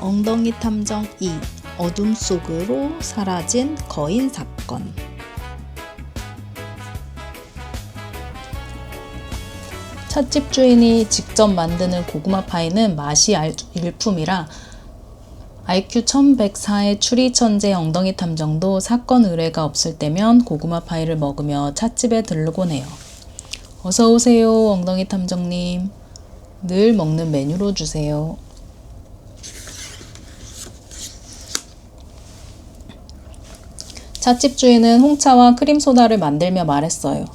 엉덩이 탐정 2. 어둠 속으로 사라진 거인 사건. 찻집 주인이 직접 만드는 고구마 파이는 맛이 일품이라 IQ 1104의 추리 천재 엉덩이 탐정도 사건 의뢰가 없을 때면 고구마 파이를 먹으며 찻집에 들르곤 해요. 어서 오세요, 엉덩이 탐정님. 늘 먹는 메뉴로 주세요. 찻집 주인은 홍차와 크림소다를 만들며 말했어요.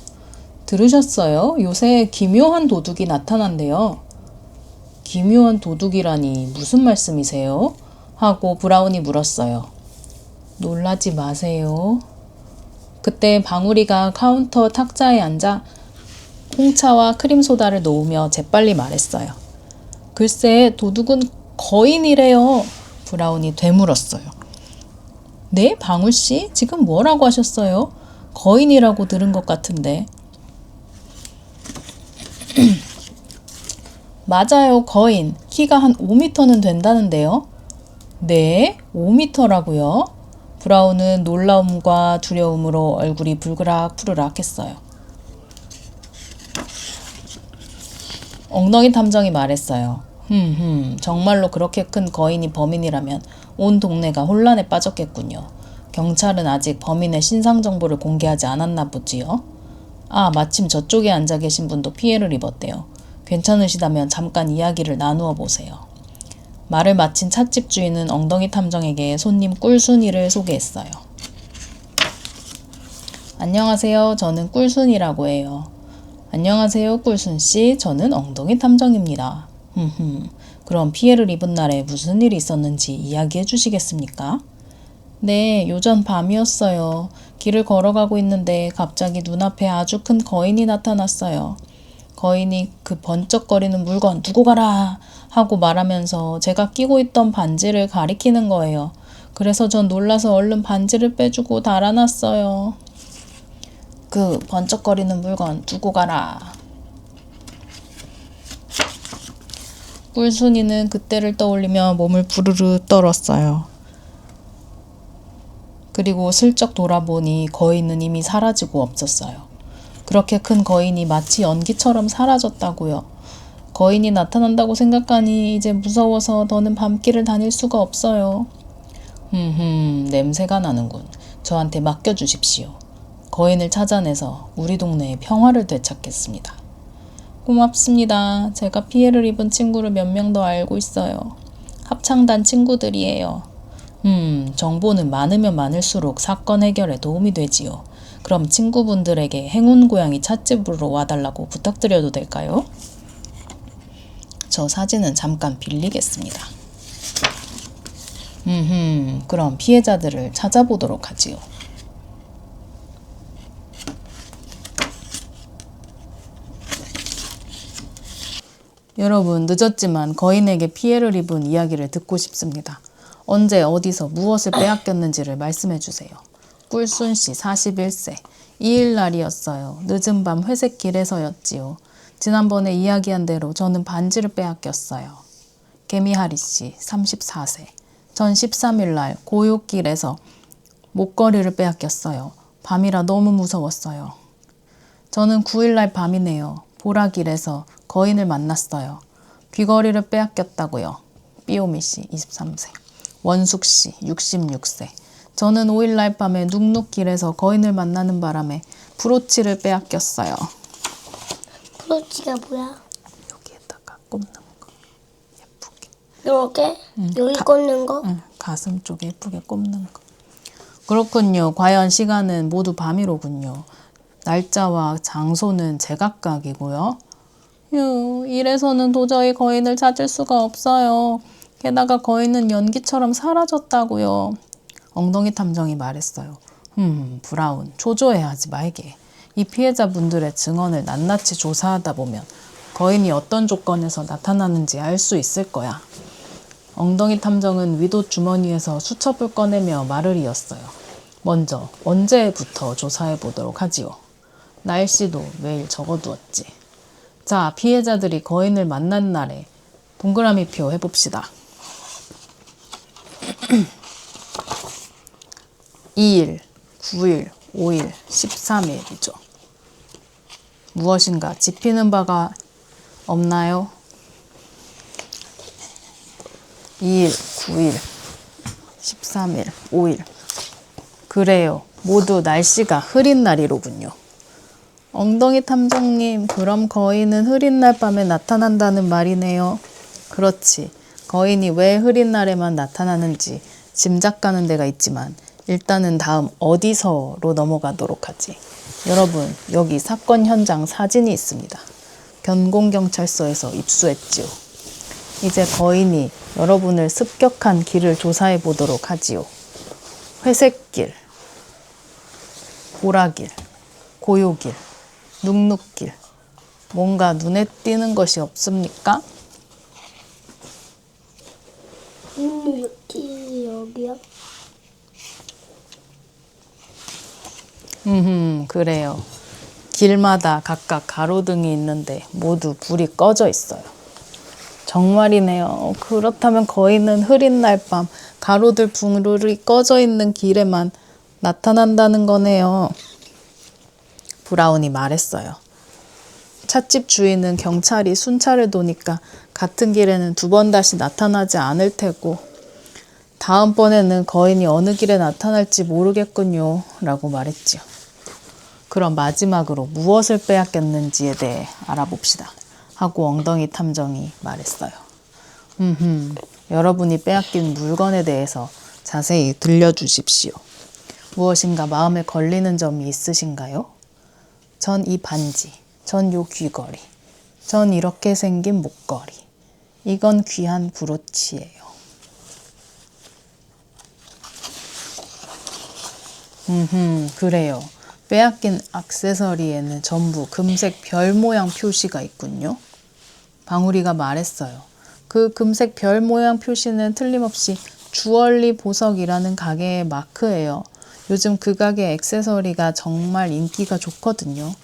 들으셨어요? 요새 기묘한 도둑이 나타난대요. 기묘한 도둑이라니 무슨 말씀이세요? 하고 브라운이 물었어요. 놀라지 마세요. 그때 방울이가 카운터 탁자에 앉아 홍차와 크림소다를 놓으며 재빨리 말했어요. 글쎄, 도둑은 거인이래요. 브라운이 되물었어요. 네, 방울씨? 지금 뭐라고 하셨어요? 거인이라고 들은 것 같은데. 맞아요, 거인. 키가 한 5m는 된다는데요. 네, 5m라고요? 브라운은 놀라움과 두려움으로 얼굴이 불그락푸르락 했어요. 엉덩이 탐정이 말했어요. 정말로 그렇게 큰 거인이 범인이라면 온 동네가 혼란에 빠졌겠군요. 경찰은 아직 범인의 신상 정보를 공개하지 않았나 보지요. 아, 마침 저쪽에 앉아 계신 분도 피해를 입었대요. 괜찮으시다면 잠깐 이야기를 나누어 보세요. 말을 마친 찻집 주인은 엉덩이 탐정에게 손님 꿀순이를 소개했어요. 안녕하세요. 저는 꿀순이라고 해요. 안녕하세요, 꿀순씨. 저는 엉덩이 탐정입니다. 그럼 피해를 입은 날에 무슨 일이 있었는지 이야기해 주시겠습니까? 네, 요전 밤이었어요. 길을 걸어가고 있는데 갑자기 눈앞에 아주 큰 거인이 나타났어요. 거인이 그 번쩍거리는 물건 두고 가라 하고 말하면서 제가 끼고 있던 반지를 가리키는 거예요. 그래서 전 놀라서 얼른 반지를 빼주고 달아났어요. 그 번쩍거리는 물건 두고 가라. 꿀순이는 그때를 떠올리며 몸을 부르르 떨었어요. 그리고 슬쩍 돌아보니 거인은 이미 사라지고 없었어요. 그렇게 큰 거인이 마치 연기처럼 사라졌다고요. 거인이 나타난다고 생각하니 이제 무서워서 더는 밤길을 다닐 수가 없어요. 냄새가 나는군. 저한테 맡겨주십시오. 거인을 찾아내서 우리 동네의 평화를 되찾겠습니다. 고맙습니다. 제가 피해를 입은 친구를 몇 명 더 알고 있어요. 합창단 친구들이에요. 정보는 많으면 많을수록 사건 해결에 도움이 되지요. 그럼 친구분들에게 행운 고양이 찻집으로 와달라고 부탁드려도 될까요? 저 사진은 잠깐 빌리겠습니다. 그럼 피해자들을 찾아보도록 하지요. 여러분, 늦었지만 거인에게 피해를 입은 이야기를 듣고 싶습니다. 언제 어디서 무엇을 빼앗겼는지를 말씀해 주세요. 꿀순씨 41세. 2일 날이었어요. 늦은 밤 회색길에서였지요. 지난번에 이야기한 대로 저는 반지를 빼앗겼어요. 개미하리씨 34세. 전 13일 날 고요길에서 목걸이를 빼앗겼어요. 밤이라 너무 무서웠어요. 저는 9일 날 밤이네요. 보라길에서 거인을 만났어요. 귀걸이를 빼앗겼다고요. 삐오미씨 23세. 원숙씨 66세. 저는 5일 날 밤에 눅눅길에서 거인을 만나는 바람에 브로치를 빼앗겼어요. 브로치가 뭐야? 여기에다가 꼽는 거. 예쁘게. 이렇게? 여기 꽂는 거? 응, 가슴 쪽에 예쁘게 꼽는 거. 그렇군요. 과연 시간은 모두 밤이로군요. 날짜와 장소는 제각각이고요. 이래서는 도저히 거인을 찾을 수가 없어요. 게다가 거인은 연기처럼 사라졌다고요. 엉덩이 탐정이 말했어요. 브라운, 초조해하지 말게. 이 피해자분들의 증언을 낱낱이 조사하다 보면 거인이 어떤 조건에서 나타나는지 알 수 있을 거야. 엉덩이 탐정은 위도 주머니에서 수첩을 꺼내며 말을 이었어요. 먼저 언제부터 조사해 보도록 하지요. 날씨도 매일 적어두었지. 자, 피해자들이 거인을 만난 날에 동그라미표 해봅시다. 2일, 9일, 5일, 13일이죠. 무엇인가 짚히는 바가 없나요? 2일, 9일, 13일, 5일. 그래요. 모두 날씨가 흐린 날이로군요. 엉덩이 탐정님, 그럼 거인은 흐린 날 밤에 나타난다는 말이네요. 그렇지. 거인이 왜 흐린 날에만 나타나는지 짐작 가는 데가 있지만 일단은 다음 어디서로 넘어가도록 하지. 여러분, 여기 사건 현장 사진이 있습니다. 견공경찰서에서 입수했지요. 이제 거인이 여러분을 습격한 길을 조사해 보도록 하지요. 회색길, 보라길, 고요길, 눅눅길. 뭔가 눈에 띄는 것이 없습니까? 여기요? 그래요. 길마다 각각 가로등이 있는데 모두 불이 꺼져 있어요. 정말이네요. 그렇다면 거인은 흐린 날 밤 가로등 불이 꺼져 있는 길에만 나타난다는 거네요. 브라운이 말했어요. 찻집 주인은 경찰이 순찰을 도니까 같은 길에는 2번 다시 나타나지 않을 테고 다음번에는 거인이 어느 길에 나타날지 모르겠군요. 라고 말했지요. 그럼 마지막으로 무엇을 빼앗겼는지에 대해 알아봅시다. 하고 엉덩이 탐정이 말했어요. 여러분이 빼앗긴 물건에 대해서 자세히 들려주십시오. 무엇인가 마음에 걸리는 점이 있으신가요? 전 이 반지, 전 요 귀걸이, 전 이렇게 생긴 목걸이. 이건 귀한 브로치예요. 그래요. 빼앗긴 액세서리에는 전부 금색 별 모양 표시가 있군요. 방울이가 말했어요. 그 금색 별 모양 표시는 틀림없이 주얼리 보석이라는 가게의 마크예요. 요즘 그 가게 액세서리가 정말 인기가 좋거든요.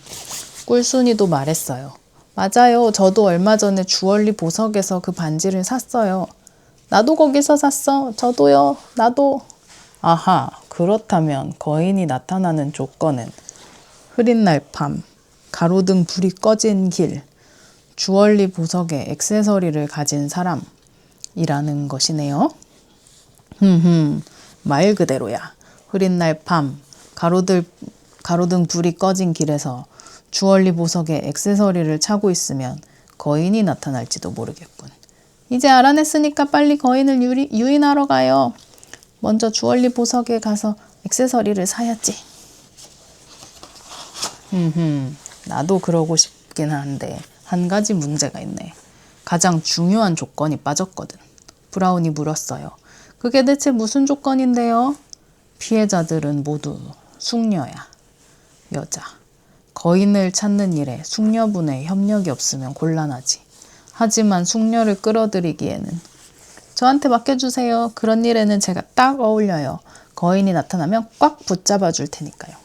꿀순이도 말했어요. 맞아요. 저도 얼마 전에 주얼리 보석에서 그 반지를 샀어요. 나도 거기서 샀어. 저도요. 나도. 아하, 그렇다면 거인이 나타나는 조건은 흐린 날 밤, 가로등 불이 꺼진 길, 주얼리 보석의 액세서리를 가진 사람이라는 것이네요. 말 그대로야. 흐린 날 밤, 가로등 불이 꺼진 길에서 주얼리 보석의 액세서리를 차고 있으면 거인이 나타날지도 모르겠군. 이제 알아냈으니까 빨리 거인을 유인하러 가요. 먼저 주얼리 보석에 가서 액세서리를 사야지. 나도 그러고 싶긴 한데 한 가지 문제가 있네. 가장 중요한 조건이 빠졌거든. 브라운이 물었어요. 그게 대체 무슨 조건인데요? 피해자들은 모두 숙녀야. 여자. 거인을 찾는 일에 숙녀분의 협력이 없으면 곤란하지. 하지만 숙녀를 끌어들이기에는 저한테 맡겨주세요. 그런 일에는 제가 딱 어울려요. 거인이 나타나면 꽉 붙잡아 줄 테니까요.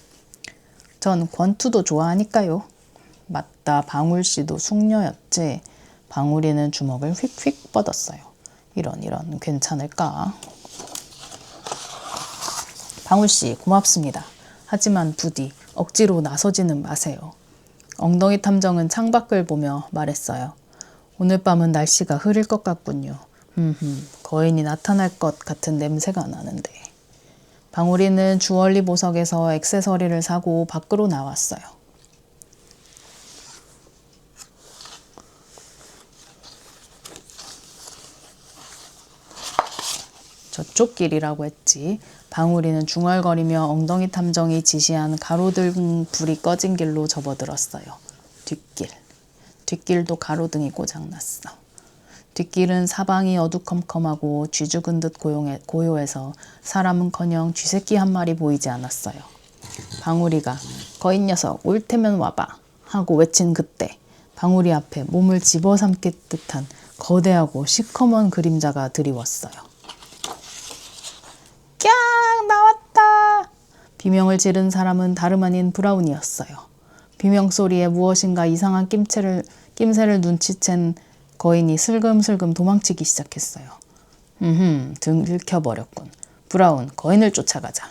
전 권투도 좋아하니까요. 맞다, 방울씨도 숙녀였지. 방울이는 주먹을 휙휙 뻗었어요. 이런 괜찮을까? 방울씨 고맙습니다. 하지만 부디 억지로 나서지는 마세요. 엉덩이 탐정은 창밖을 보며 말했어요. 오늘 밤은 날씨가 흐릴 것 같군요. 거인이 나타날 것 같은 냄새가 나는데. 방울이는 주얼리 보석에서 액세서리를 사고 밖으로 나왔어요. 저쪽 길이라고 했지. 방울이는 중얼거리며 엉덩이 탐정이 지시한 가로등 불이 꺼진 길로 접어들었어요. 뒷길도 가로등이 고장났어. 뒷길은 사방이 어두컴컴하고 쥐 죽은 듯 고요해서 사람은커녕 쥐새끼 한 마리 보이지 않았어요. 방울이가 거인 녀석 올 테면 와봐 하고 외친 그때 방울이 앞에 몸을 집어삼킬 듯한 거대하고 시커먼 그림자가 드리웠어요. 꺄! 나왔다! 비명을 지른 사람은 다름 아닌 브라운이었어요. 비명소리에 무엇인가 이상한 낌새를 눈치챈 거인이 슬금슬금 도망치기 시작했어요. 들켜버렸군. 브라운, 거인을 쫓아가자.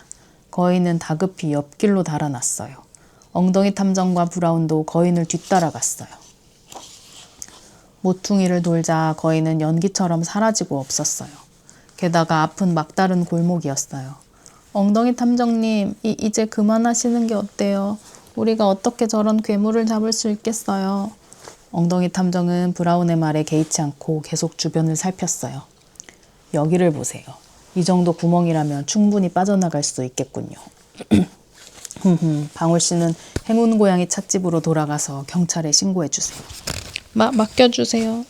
거인은 다급히 옆길로 달아났어요. 엉덩이 탐정과 브라운도 거인을 뒤따라갔어요. 모퉁이를 돌자 거인은 연기처럼 사라지고 없었어요. 게다가 앞은 막다른 골목이었어요. 엉덩이 탐정님, 이제 그만하시는 게 어때요? 우리가 어떻게 저런 괴물을 잡을 수 있겠어요? 엉덩이 탐정은 브라운의 말에 개의치 않고 계속 주변을 살폈어요. 여기를 보세요. 이 정도 구멍이라면 충분히 빠져나갈 수 있겠군요. 방울 씨는 행운 고양이 찻집으로 돌아가서 경찰에 신고해 주세요. 맡겨주세요.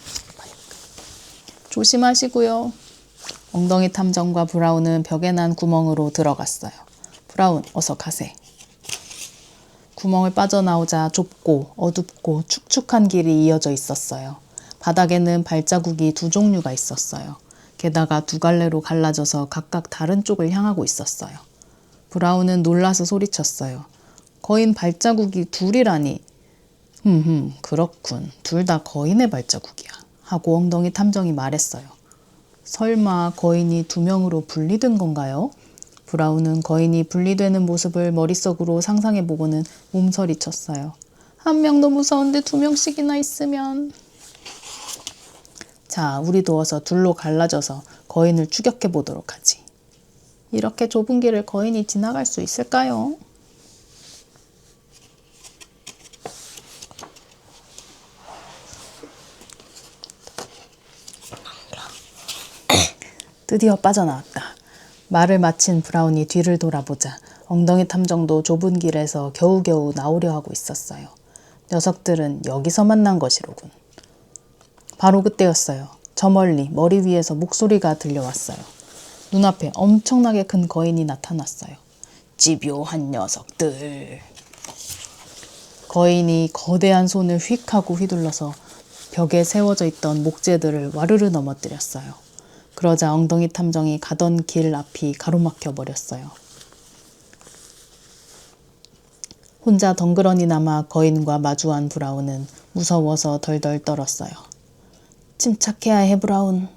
조심하시고요. 엉덩이 탐정과 브라운은 벽에 난 구멍으로 들어갔어요. 브라운, 어서 가세. 구멍을 빠져나오자 좁고 어둡고 축축한 길이 이어져 있었어요. 바닥에는 발자국이 두 종류가 있었어요. 게다가 두 갈래로 갈라져서 각각 다른 쪽을 향하고 있었어요. 브라운은 놀라서 소리쳤어요. 거인 발자국이 둘이라니. 그렇군. 둘 다 거인의 발자국이야. 하고 엉덩이 탐정이 말했어요. 설마 거인이 두 명으로 분리된 건가요? 브라운은 거인이 분리되는 모습을 머릿속으로 상상해보고는 몸서리쳤어요. 한 명도 무서운데 두 명씩이나 있으면. 자, 우리도 어서 둘로 갈라져서 거인을 추격해보도록 하지. 이렇게 좁은 길을 거인이 지나갈 수 있을까요? 드디어 빠져나왔다. 말을 마친 브라운이 뒤를 돌아보자 엉덩이 탐정도 좁은 길에서 겨우겨우 나오려 하고 있었어요. 녀석들은 여기서 만난 것이로군. 바로 그때였어요. 저 멀리 머리 위에서 목소리가 들려왔어요. 눈앞에 엄청나게 큰 거인이 나타났어요. 집요한 녀석들. 거인이 거대한 손을 휙 하고 휘둘러서 벽에 세워져 있던 목재들을 와르르 넘어뜨렸어요. 그러자 엉덩이 탐정이 가던 길 앞이 가로막혀 버렸어요. 혼자 덩그러니 남아 거인과 마주한 브라운은 무서워서 덜덜 떨었어요. 침착해야 해, 브라운.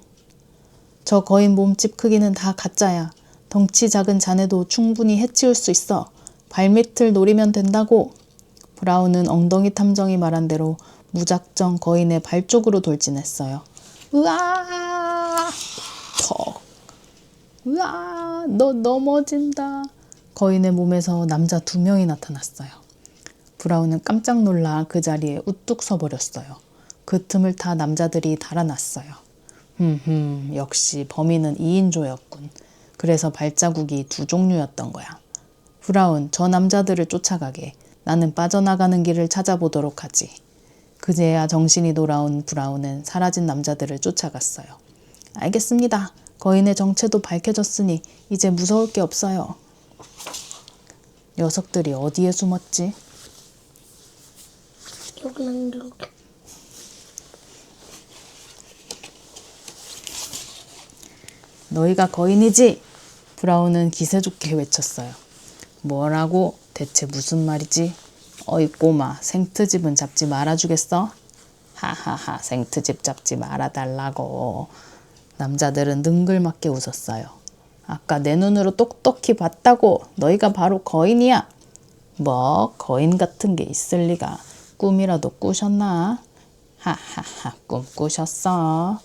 저 거인 몸집 크기는 다 가짜야. 덩치 작은 자네도 충분히 해치울 수 있어. 발밑을 노리면 된다고. 브라운은 엉덩이 탐정이 말한 대로 무작정 거인의 발 쪽으로 돌진했어요. 으아! 퍽! 으아! 너 넘어진다. 거인의 몸에서 남자 두 명이 나타났어요. 브라운은 깜짝 놀라 그 자리에 우뚝 서버렸어요. 그 틈을 타 남자들이 달아났어요. 역시 범인은 2인조였군. 그래서 발자국이 두 종류였던 거야. 브라운, 저 남자들을 쫓아가게. 나는 빠져나가는 길을 찾아보도록 하지. 그제야 정신이 돌아온 브라운은 사라진 남자들을 쫓아갔어요. 알겠습니다. 거인의 정체도 밝혀졌으니 이제 무서울 게 없어요. 녀석들이 어디에 숨었지? 여기. 너희가 거인이지? 브라운은 기세 좋게 외쳤어요. 뭐라고? 대체 무슨 말이지? 어이 꼬마, 생트집은 잡지 말아주겠어? 하하하, 생트집 잡지 말아달라고. 남자들은 능글맞게 웃었어요. 아까 내 눈으로 똑똑히 봤다고. 너희가 바로 거인이야. 뭐 거인 같은 게 있을 리가. 꿈이라도 꾸셨나? 하하하, 꿈 꾸셨어.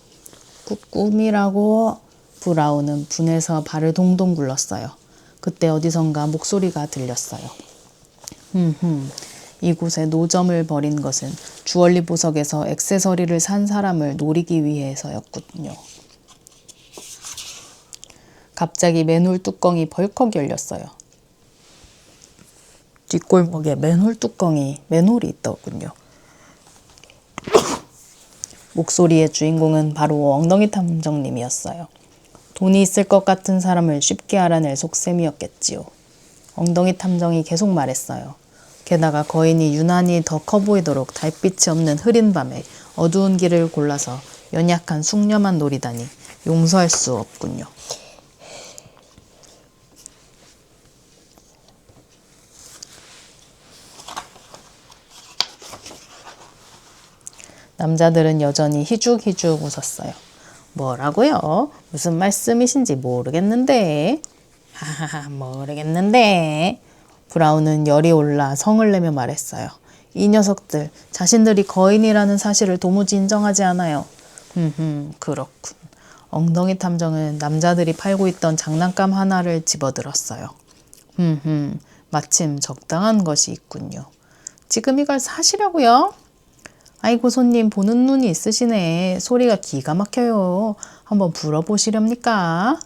꿈이라고. 브라운은 분해서 발을 동동 굴렀어요. 그때 어디선가 목소리가 들렸어요. 이곳에 노점을 벌인 것은 주얼리 보석에서 액세서리를 산 사람을 노리기 위해서였군요. 갑자기 맨홀 뚜껑이 벌컥 열렸어요. 뒷골목에 맨홀이 있더군요. 목소리의 주인공은 바로 엉덩이 탐정님이었어요. 돈이 있을 것 같은 사람을 쉽게 알아낼 속셈이었겠지요. 엉덩이 탐정이 계속 말했어요. 게다가 거인이 유난히 더 커 보이도록 달빛이 없는 흐린 밤에 어두운 길을 골라서 연약한 숙녀만 노리다니 용서할 수 없군요. 남자들은 여전히 희죽희죽 웃었어요. 뭐라고요? 무슨 말씀이신지 모르겠는데. 하하하, 모르겠는데. 브라운은 열이 올라 성을 내며 말했어요. 이 녀석들, 자신들이 거인이라는 사실을 도무지 인정하지 않아요. 그렇군. 엉덩이 탐정은 남자들이 팔고 있던 장난감 하나를 집어들었어요. 마침 적당한 것이 있군요. 지금 이걸 사시려고요? 아이고, 손님 보는 눈이 있으시네. 소리가 기가 막혀요. 한번 불어보시렵니까?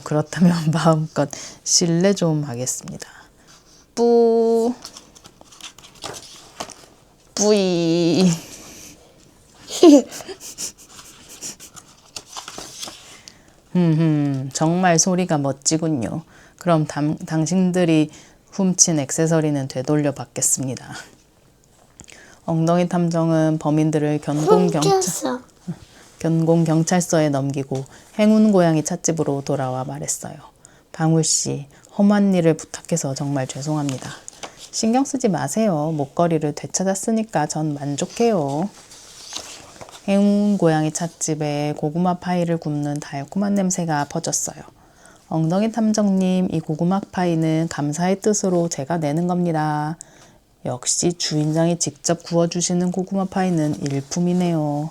그렇다면 마음껏 실례 좀 하겠습니다. 뿌 뿌이. 정말 소리가 멋지군요. 그럼 당신들이 훔친 액세서리는 되돌려 받겠습니다. 엉덩이 탐정은 범인들을 견공경찰서에 넘기고 행운 고양이 찻집으로 돌아와 말했어요. 방울씨, 험한 일을 부탁해서 정말 죄송합니다. 신경 쓰지 마세요. 목걸이를 되찾았으니까 전 만족해요. 행운 고양이 찻집에 고구마 파이를 굽는 달콤한 냄새가 퍼졌어요. 엉덩이 탐정님, 이 고구마 파이는 감사의 뜻으로 제가 내는 겁니다. 역시 주인장이 직접 구워주시는 고구마 파이는 일품이네요.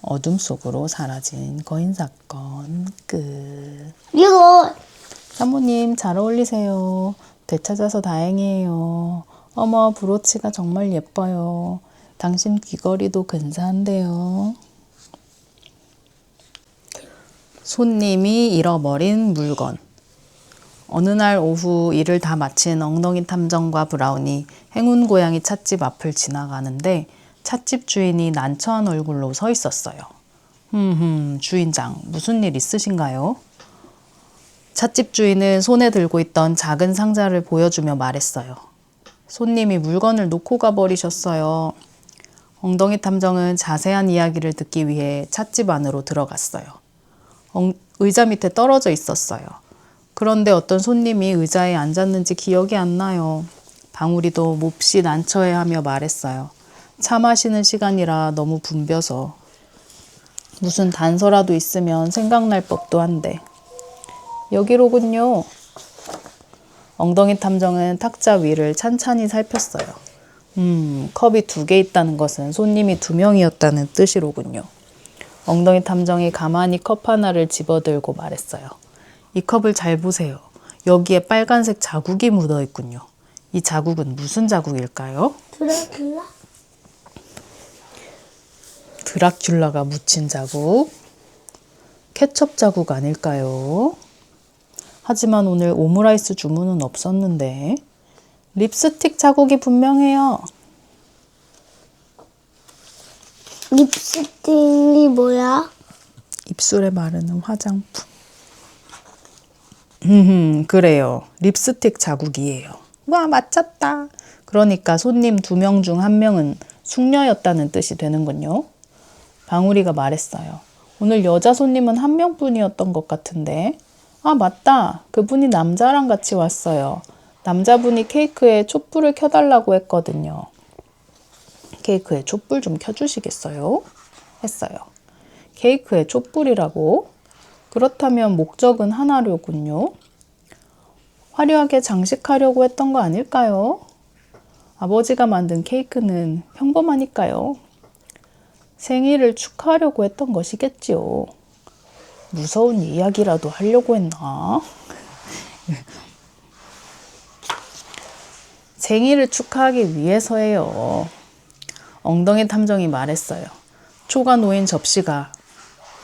어둠 속으로 사라진 거인 사건 끝. 이거 사모님 잘 어울리세요. 되찾아서 다행이에요. 어머, 브로치가 정말 예뻐요. 당신 귀걸이도 근사한데요. 손님이 잃어버린 물건. 어느 날 오후 일을 다 마친 엉덩이 탐정과 브라운이 행운 고양이 찻집 앞을 지나가는데 찻집 주인이 난처한 얼굴로 서 있었어요. 주인장, 무슨 일 있으신가요? 찻집 주인은 손에 들고 있던 작은 상자를 보여주며 말했어요. 손님이 물건을 놓고 가버리셨어요. 엉덩이 탐정은 자세한 이야기를 듣기 위해 찻집 안으로 들어갔어요. 의자 밑에 떨어져 있었어요. 그런데 어떤 손님이 의자에 앉았는지 기억이 안 나요. 방울이도 몹시 난처해하며 말했어요. 차 마시는 시간이라 너무 붐벼서. 무슨 단서라도 있으면 생각날 법도 한데. 여기로군요. 엉덩이 탐정은 탁자 위를 찬찬히 살폈어요. 컵이 2개 있다는 것은 손님이 2명이었다는 뜻이로군요. 엉덩이 탐정이 가만히 컵 하나를 집어들고 말했어요. 이 컵을 잘 보세요. 여기에 빨간색 자국이 묻어 있군요. 이 자국은 무슨 자국일까요? 드라큘라가 묻힌 자국? 케첩 자국 아닐까요? 하지만 오늘 오므라이스 주문은 없었는데. 립스틱 자국이 분명해요. 립스틱이 뭐야? 입술에 바르는 화장품. 그래요. 립스틱 자국이에요. 와, 맞췄다. 그러니까 손님 2명 중 1명은 숙녀였다는 뜻이 되는군요. 방울이가 말했어요. 오늘 여자 손님은 1명뿐이었던 것 같은데. 아, 맞다. 그분이 남자랑 같이 왔어요. 남자분이 케이크에 촛불을 켜달라고 했거든요. 케이크에 촛불 좀 켜주시겠어요? 했어요. 케이크에 촛불이라고? 그렇다면 목적은 하나로군요. 화려하게 장식하려고 했던 거 아닐까요? 아버지가 만든 케이크는 평범하니까요. 생일을 축하하려고 했던 것이겠지요. 무서운 이야기라도 하려고 했나? 생일을 축하하기 위해서예요. 엉덩이 탐정이 말했어요. 초가 놓인 접시가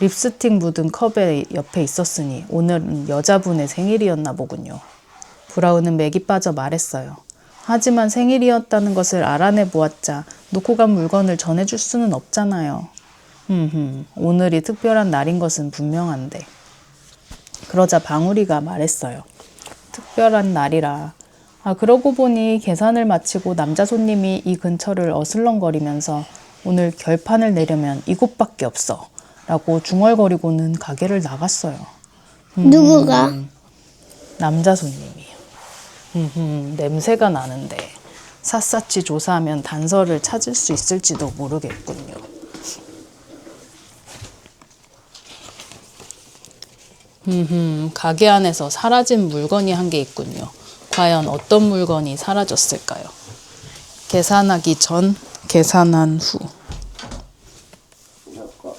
립스틱 묻은 컵의 옆에 있었으니 오늘은 여자분의 생일이었나 보군요. 브라운은 맥이 빠져 말했어요. 하지만 생일이었다는 것을 알아내 보았자 놓고 간 물건을 전해줄 수는 없잖아요. 오늘이 특별한 날인 것은 분명한데. 그러자 방울이가 말했어요. 특별한 날이라. 아, 그러고 보니 계산을 마치고 남자 손님이 이 근처를 어슬렁거리면서 오늘 결판을 내려면 이곳밖에 없어 라고 중얼거리고는 가게를 나갔어요. 누구가? 남자 손님이요. 냄새가 나는데 샅샅이 조사하면 단서를 찾을 수 있을지도 모르겠군요. 가게 안에서 사라진 물건이 한 개 있군요. 과연 어떤 물건이 사라졌을까요? 계산하기 전, 계산한 후. 누구?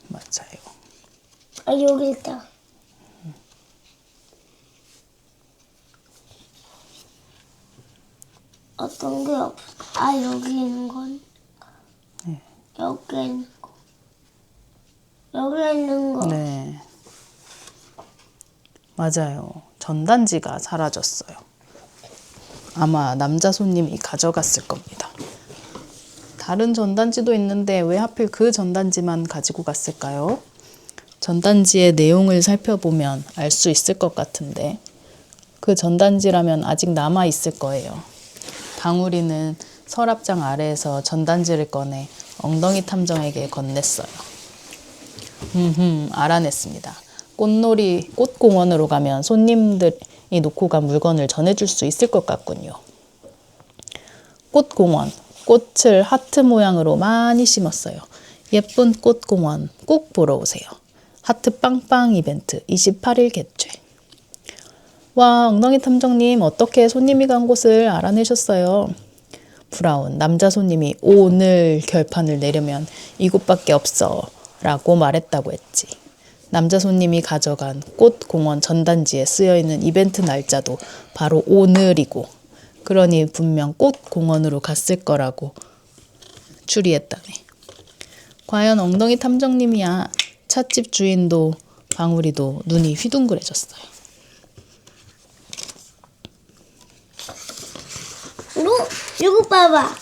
맞아요. 아, 여기 있다. 어떤 게 없어? 아, 여기 있는 건? 네. 여기 있는 거. 여기 있는 거. 네. 맞아요. 전단지가 사라졌어요. 아마 남자 손님이 가져갔을 겁니다. 다른 전단지도 있는데 왜 하필 그 전단지만 가지고 갔을까요? 전단지의 내용을 살펴보면 알 수 있을 것 같은데 그 전단지라면 아직 남아 있을 거예요. 방울이는 서랍장 아래에서 전단지를 꺼내 엉덩이 탐정에게 건넸어요. 알아냈습니다. 꽃공원으로 가면 손님들이 놓고 간 물건을 전해줄 수 있을 것 같군요. 꽃공원, 꽃을 하트 모양으로 많이 심었어요. 예쁜 꽃공원 꼭 보러 오세요. 하트 빵빵 이벤트 28일 개최. 와, 엉덩이 탐정님 어떻게 손님이 간 곳을 알아내셨어요? 브라운, 남자 손님이 오늘 결판을 내려면 이곳밖에 없어 라고 말했다고 했지. 남자 손님이 가져간 꽃공원 전단지에 쓰여있는 이벤트 날짜도 바로 오늘이고 그러니 분명 꽃공원으로 갔을 거라고 추리했다네. 과연 엉덩이 탐정님이야. 찻집 주인도 방울이도 눈이 휘둥그레졌어요. 이거 봐봐.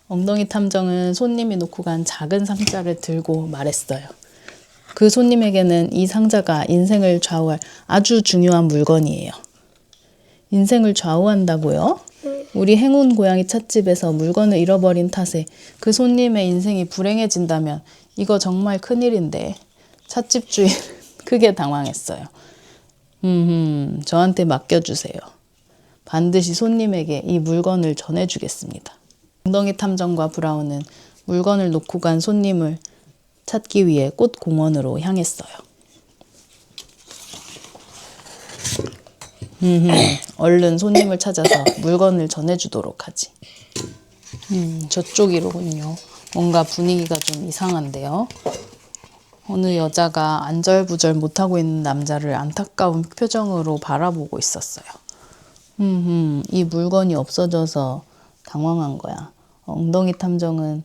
엉덩이 탐정은 손님이 놓고 간 작은 상자를 들고 말했어요. 그 손님에게는 이 상자가 인생을 좌우할 아주 중요한 물건이에요. 인생을 좌우한다고요? 우리 행운 고양이 찻집에서 물건을 잃어버린 탓에 그 손님의 인생이 불행해진다면 이거 정말 큰일인데 찻집 주인 크게 당황했어요. 저한테 맡겨주세요. 반드시 손님에게 이 물건을 전해주겠습니다. 엉덩이 탐정과 브라운은 물건을 놓고 간 손님을 찾기 위해 꽃공원으로 향했어요. 얼른 손님을 찾아서 물건을 전해주도록 하지. 저쪽이로군요. 뭔가 분위기가 좀 이상한데요. 어느 여자가 안절부절 못하고 있는 남자를 안타까운 표정으로 바라보고 있었어요. 이 물건이 없어져서 당황한 거야. 엉덩이 탐정은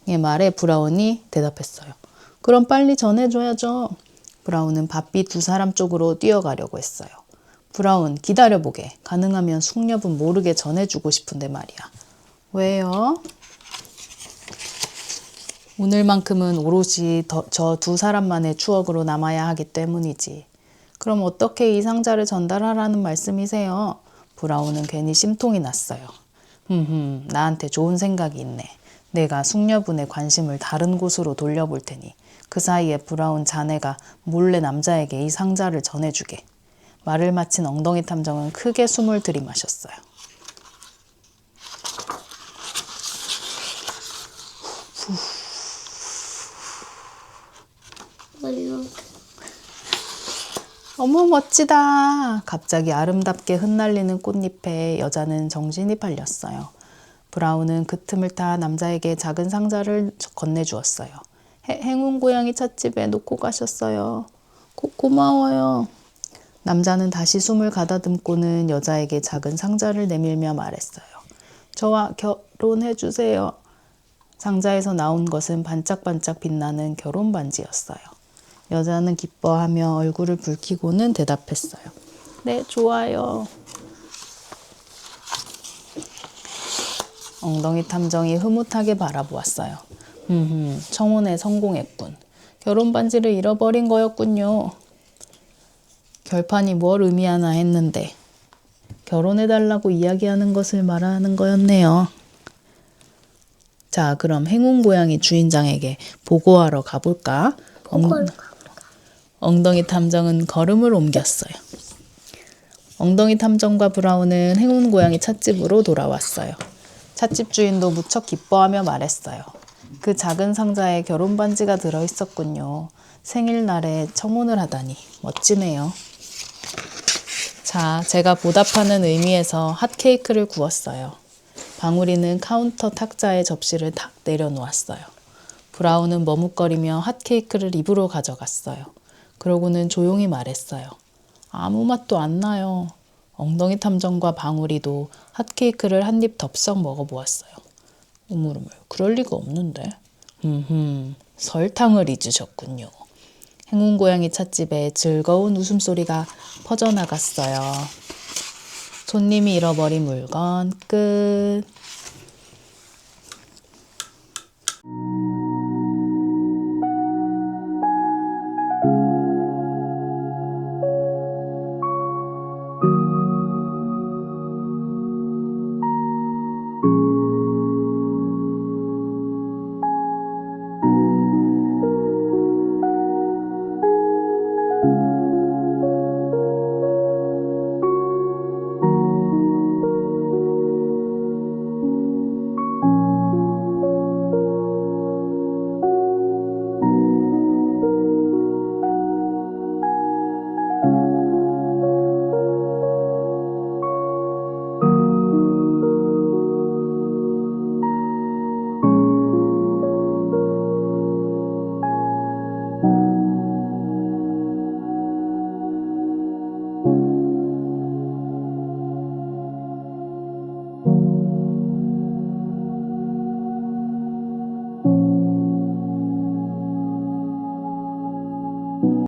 의 말에 브라운이 대답했어요. 그럼 빨리 전해줘야죠. 브라운은 바삐 두 사람 쪽으로 뛰어가려고 했어요. 브라운, 기다려보게. 가능하면 숙녀분 모르게 전해주고 싶은데 말이야. 왜요? 오늘만큼은 오롯이 저 두 사람만의 추억으로 남아야 하기 때문이지. 그럼 어떻게 이 상자를 전달하라는 말씀이세요? 브라운은 괜히 심통이 났어요. 나한테 좋은 생각이 있네. 내가 숙녀분의 관심을 다른 곳으로 돌려볼 테니 그 사이에 브라운 자네가 몰래 남자에게 이 상자를 전해주게. 말을 마친 엉덩이 탐정은 크게 숨을 들이마셨어요. 어머 멋지다. 갑자기 아름답게 흩날리는 꽃잎에 여자는 정신이 팔렸어요. 브라운은 그 틈을 타 남자에게 작은 상자를 건네주었어요. 행운 고양이 찻집에 놓고 가셨어요. 고마워요. 남자는 다시 숨을 가다듬고는 여자에게 작은 상자를 내밀며 말했어요. 저와 결혼해주세요. 상자에서 나온 것은 반짝반짝 빛나는 결혼 반지였어요. 여자는 기뻐하며 얼굴을 붉히고는 대답했어요. 네, 좋아요. 엉덩이 탐정이 흐뭇하게 바라보았어요. 청혼에 성공했군. 결혼 반지를 잃어버린 거였군요. 결판이 뭘 의미하나 했는데 결혼해달라고 이야기하는 것을 말하는 거였네요. 자, 그럼 행운 고양이 주인장에게 보고하러 가볼까? 엉덩이 탐정은 걸음을 옮겼어요. 엉덩이 탐정과 브라운은 행운 고양이 찻집으로 돌아왔어요. 찻집 주인도 무척 기뻐하며 말했어요. 그 작은 상자에 결혼 반지가 들어있었군요. 생일날에 청혼을 하다니 멋지네요. 자, 제가 보답하는 의미에서 핫케이크를 구웠어요. 방울이는 카운터 탁자에 접시를 탁 내려놓았어요. 브라운은 머뭇거리며 핫케이크를 입으로 가져갔어요. 그러고는 조용히 말했어요. 아무 맛도 안 나요. 엉덩이 탐정과 방울이도 핫케이크를 한 입 덥석 먹어보았어요. 우물우물, 그럴 리가 없는데. 설탕을 잊으셨군요. 행운 고양이 찻집에 즐거운 웃음소리가 퍼져나갔어요. 손님이 잃어버린 물건 끝.